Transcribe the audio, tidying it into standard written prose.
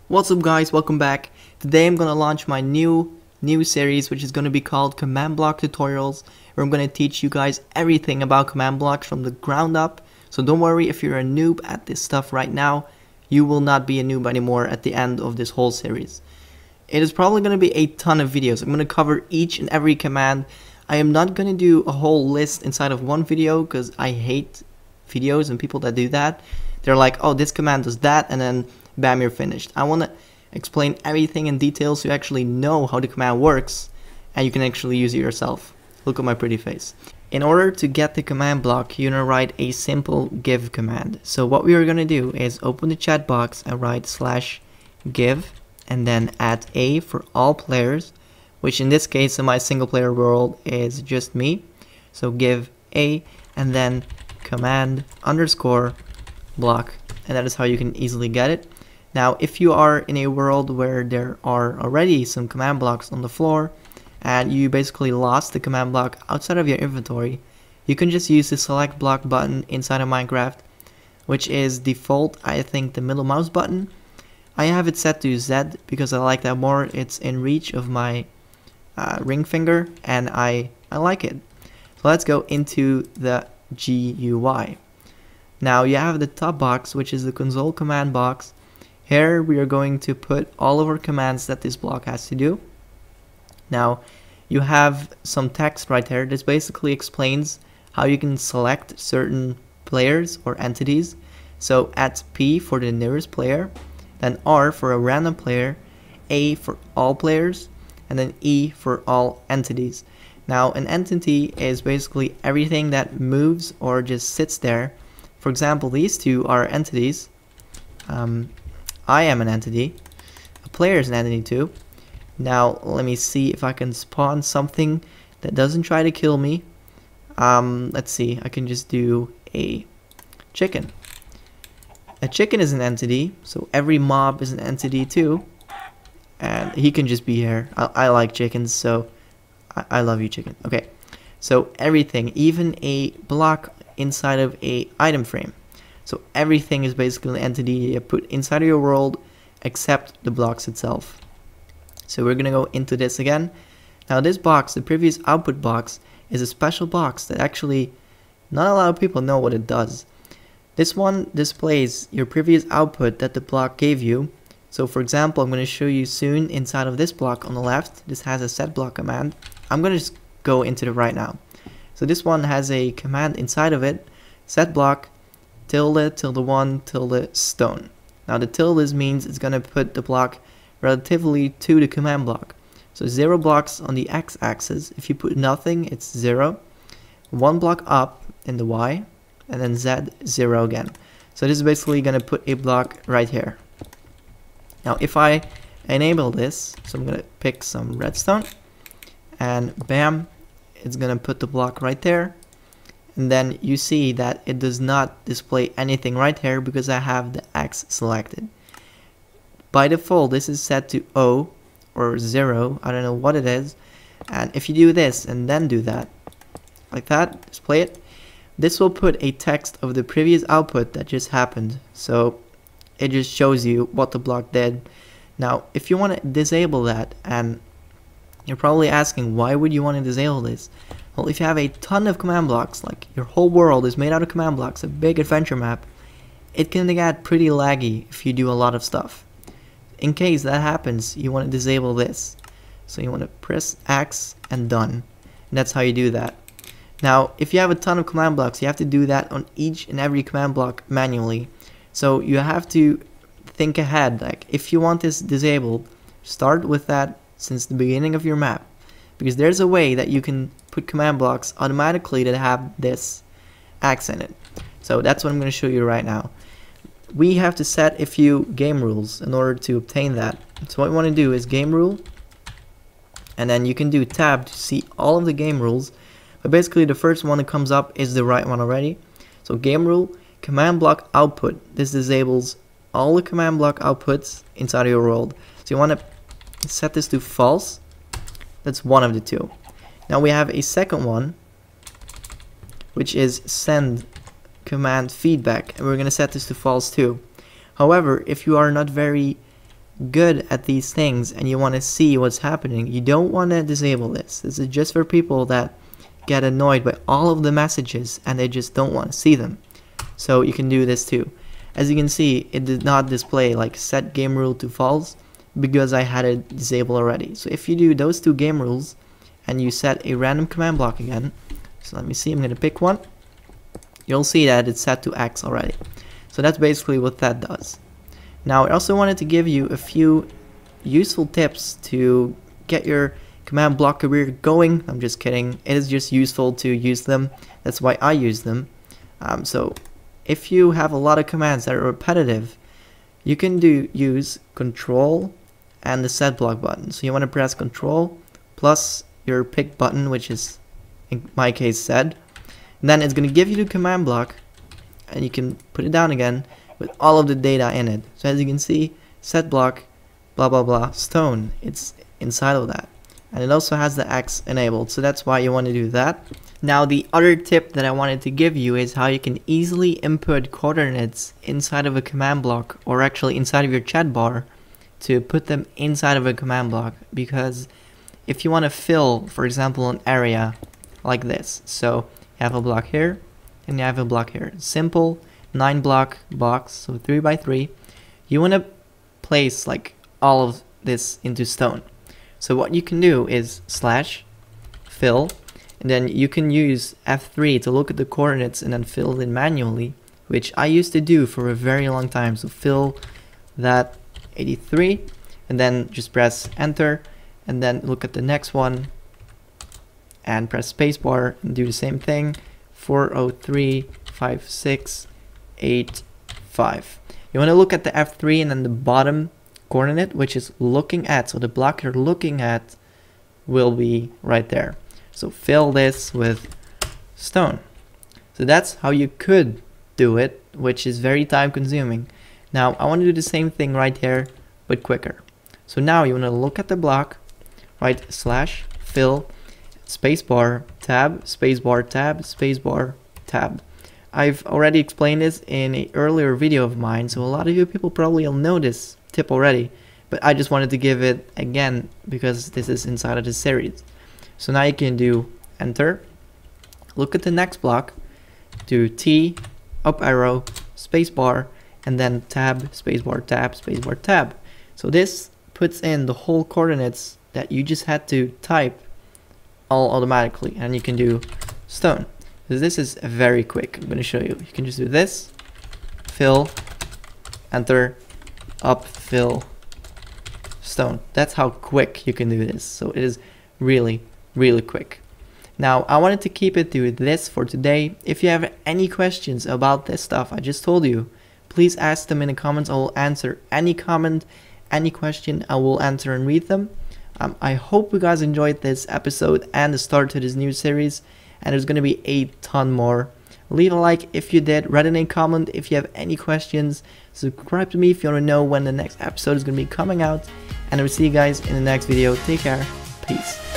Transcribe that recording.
What's up guys, welcome back. Today I'm gonna launch my new series, which is gonna be called Command Block Tutorials, where I'm gonna teach you guys everything about command blocks from the ground up. So don't worry if you're a noob at this stuff right now, you will not be a noob anymore at the end of this whole series. It is probably gonna be a ton of videos. I'm gonna cover each and every command. I am not gonna do a whole list inside of one video because I hate videos and people that do that. They're like, oh, this command does that, and then bam, you're finished. I want to explain everything in detail so you actually know how the command works and you can actually use it yourself. Look at my pretty face. In order to get the command block, you're going to write a simple give command. So what we are going to do is open the chat box and write /give and then add a for all players, which in this case in my single player world is just me. So give a and then command _ block, and that is how you can easily get it. Now if you are in a world where there are already some command blocks on the floor and you basically lost the command block outside of your inventory, you can just use the select block button inside of Minecraft, which is default, I think, the middle mouse button. I have it set to Z because I like that more. It's in reach of my ring finger and I like it. So let's go into the GUI. Now you have the top box, which is the console command box. Here we are going to put all of our commands that this block has to do. Now you have some text right here. This basically explains how you can select certain players or entities. So at P for the nearest player, then R for a random player, A for all players, and then E for all entities. Now an entity is basically everything that moves or just sits there. For example, these two are entities. I am an entity. A player is an entity too. Now let me see if I can spawn something that doesn't try to kill me. Let's see, I can just do a chicken. A chicken is an entity, so every mob is an entity too. And he can just be here. I like chickens, so I love you, chicken. Okay, so everything, even a block inside of a item frame. So everything is basically an entity you put inside of your world except the blocks itself. So we're gonna go into this again. Now this box, the previous output box, is a special box that actually not a lot of people know what it does. This one displays your previous output that the block gave you. So for example, I'm going to show you soon inside of this block on the left. This has a set block command. I'm going to just go into it right now. So this one has a command inside of it, set block ~1 stone. Now the tilde means it's going to put the block relatively to the command block. So 0 blocks on the x-axis. If you put nothing, it's 0. 1 block up in the y, and then z 0 again. So this is basically going to put a block right here. Now if I enable this, so I'm going to pick some redstone, and bam, it's going to put the block right there. And then you see that it does not display anything right here because I have the X selected. By default, this is set to O or 0. I don't know what it is. And if you do this and then do that, like that, display it, this will put a text of the previous output that just happened. So it just shows you what the block did. Now, if you want to disable that, and you're probably asking, why would you want to disable this? Well, if you have a ton of command blocks, like your whole world is made out of command blocks, a big adventure map, it can get pretty laggy if you do a lot of stuff. In case that happens, you want to disable this. So you want to press X and done. And that's how you do that. Now, if you have a ton of command blocks, you have to do that on each and every command block manually. So you have to think ahead. Like, if you want this disabled, start with that since the beginning of your map. Because there's a way that you can put command blocks automatically that have this X in it. So that's what I'm going to show you right now. We have to set a few game rules in order to obtain that. So what we want to do is game rule, and then you can do tab to see all of the game rules. But basically the first one that comes up is the right one already. So game rule, command block output. This disables all the command block outputs inside of your world. So you want to set this to false. That's one of the two. Now we have a second one, which is sendCommandFeedback, and we're going to set this to false too. However, if you are not very good at these things and you want to see what's happening, you don't want to disable this. This is just for people that get annoyed by all of the messages and they just don't want to see them. So you can do this too. As you can see, it did not display like set game rule to false because I had it disabled already. So if you do those two game rules and you set a random command block again, so let me see, I'm going to pick one, you'll see that it's set to X already. So that's basically what that does. Now I also wanted to give you a few useful tips to get your command block career going. I'm just kidding, it is just useful to use them, that's why I use them. So if you have a lot of commands that are repetitive, you can use control and the set block button. So you want to press control plus your pick button, which is in my case set, and then it's going to give you the command block and you can put it down again with all of the data in it. So as you can see, set block blah blah blah stone, it's inside of that, and it also has the X enabled, so that's why you want to do that. Now the other tip that I wanted to give you is how you can easily input coordinates inside of a command block, or actually inside of your chat bar, to put them inside of a command block. Because if you want to fill, for example, an area like this, so you have a block here and you have a block here, simple 9 block box, so 3 by 3, you want to place like all of this into stone. So what you can do is slash fill, and then you can use F3 to look at the coordinates and then fill it in manually, which I used to do for a very long time. So fill that 83 and then just press enter, and then look at the next one and press spacebar and do the same thing, 4035685. You want to look at the F3 and then the bottom coordinate, which is looking at, so the block you're looking at will be right there. So fill this with stone. So that's how you could do it, which is very time consuming. Now I want to do the same thing right here but quicker. So now you want to look at the block, right, slash fill, spacebar tab, spacebar tab, spacebar tab. I've already explained this in an earlier video of mine, so a lot of you people probably will know this tip already, but I just wanted to give it again because this is inside of the series. So now you can do enter, look at the next block, do T, up arrow, spacebar, and then tab, spacebar, tab, spacebar, tab. So this puts in the whole coordinates that you just had to type all automatically, and you can do stone. So this is very quick. I'm going to show you. You can just do this, fill, enter, up, fill, stone. That's how quick you can do this. So it is really quick. Now I wanted to keep it to this for today. If you have any questions about this stuff I just told you, please ask them in the comments. I will answer any comment, any question, I will answer and read them. I hope you guys enjoyed this episode and the start to this new series, and there's going to be a ton more. Leave a like if you did, write in a comment if you have any questions, subscribe to me if you want to know when the next episode is going to be coming out, and I will see you guys in the next video. Take care, peace.